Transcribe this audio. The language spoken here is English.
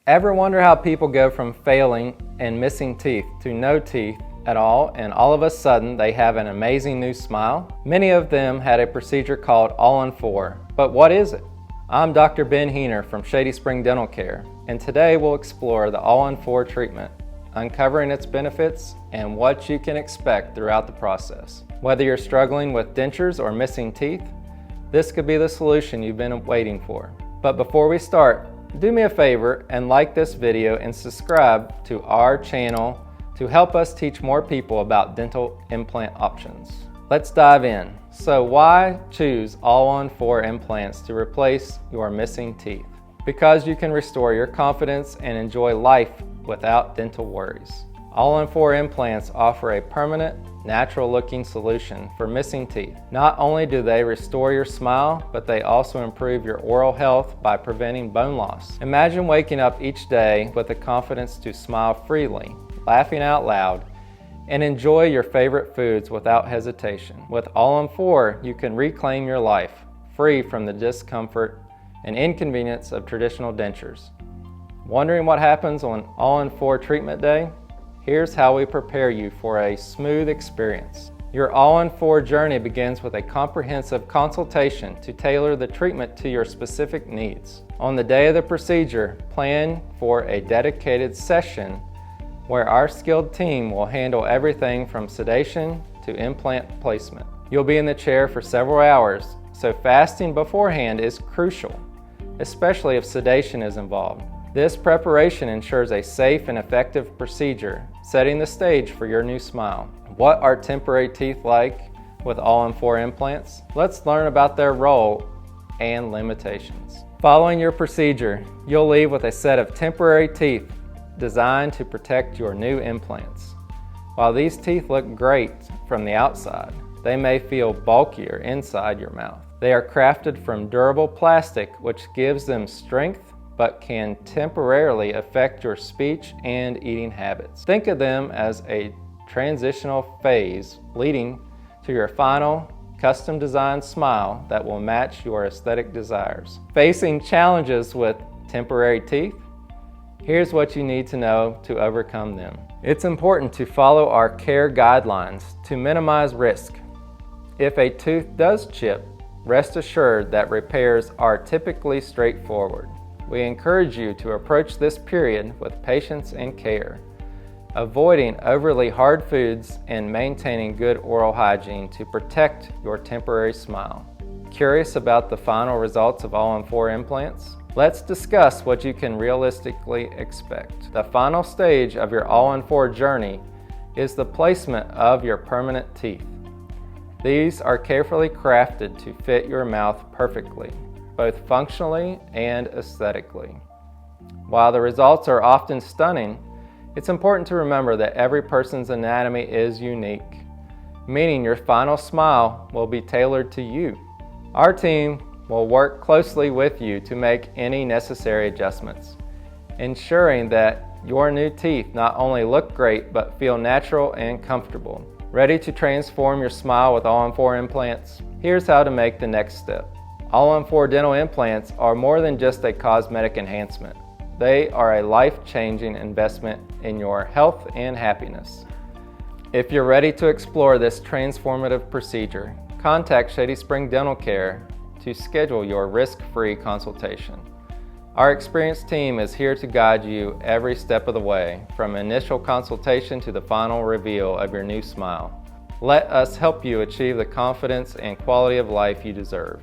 Ever wonder how people go from failing and missing teeth to no teeth at all, and all of a sudden they have an amazing new smile? Many of them had a procedure called All-On-4, but what is it? I'm Dr. Heiner from Shady Spring Dental Care, and today we'll explore the All-On-4 treatment, uncovering its benefits and what you can expect throughout the process. Whether you're struggling with dentures or missing teeth, this could be the solution you've been waiting for. But before we start, do me a favor and like this video and subscribe to our channel to help us teach more people about dental implant options. Let's dive in. So why choose All-On-4 implants to replace your missing teeth? Because you can restore your confidence and enjoy life without dental worries. All-On-4 implants offer a permanent, natural-looking solution for missing teeth. Not only do they restore your smile, but they also improve your oral health by preventing bone loss. Imagine waking up each day with the confidence to smile freely, laughing out loud, and enjoy your favorite foods without hesitation. With All-On-4, you can reclaim your life, free from the discomfort and inconvenience of traditional dentures. Wondering what happens on All-On-4 treatment day? Here's how we prepare you for a smooth experience. Your All-On-4 journey begins with a comprehensive consultation to tailor the treatment to your specific needs. On the day of the procedure, plan for a dedicated session where our skilled team will handle everything from sedation to implant placement. You'll be in the chair for several hours, so fasting beforehand is crucial, especially if sedation is involved. This preparation ensures a safe and effective procedure, setting the stage for your new smile. What are temporary teeth like with All-On-4 implants? Let's learn about their role and limitations. Following your procedure, you'll leave with a set of temporary teeth designed to protect your new implants. While these teeth look great from the outside, they may feel bulkier inside your mouth. They are crafted from durable plastic, which gives them strength but can temporarily affect your speech and eating habits. Think of them as a transitional phase leading to your final custom-designed smile that will match your aesthetic desires. Facing challenges with temporary teeth? Here's what you need to know to overcome them. It's important to follow our care guidelines to minimize risk. If a tooth does chip, rest assured that repairs are typically straightforward. We encourage you to approach this period with patience and care, avoiding overly hard foods and maintaining good oral hygiene to protect your temporary smile. Curious about the final results of All-On-4 implants? Let's discuss what you can realistically expect. The final stage of your All-On-4 journey is the placement of your permanent teeth. These are carefully crafted to fit your mouth perfectly, both functionally and aesthetically. While the results are often stunning, it's important to remember that every person's anatomy is unique, meaning your final smile will be tailored to you. Our team will work closely with you to make any necessary adjustments, ensuring that your new teeth not only look great but feel natural and comfortable. Ready to transform your smile with All-On-4 implants? Here's how to make the next step. All-On-4 dental implants are more than just a cosmetic enhancement. They are a life-changing investment in your health and happiness. If you're ready to explore this transformative procedure, contact Shady Spring Dental Care to schedule your risk-free consultation. Our experienced team is here to guide you every step of the way, from initial consultation to the final reveal of your new smile. Let us help you achieve the confidence and quality of life you deserve.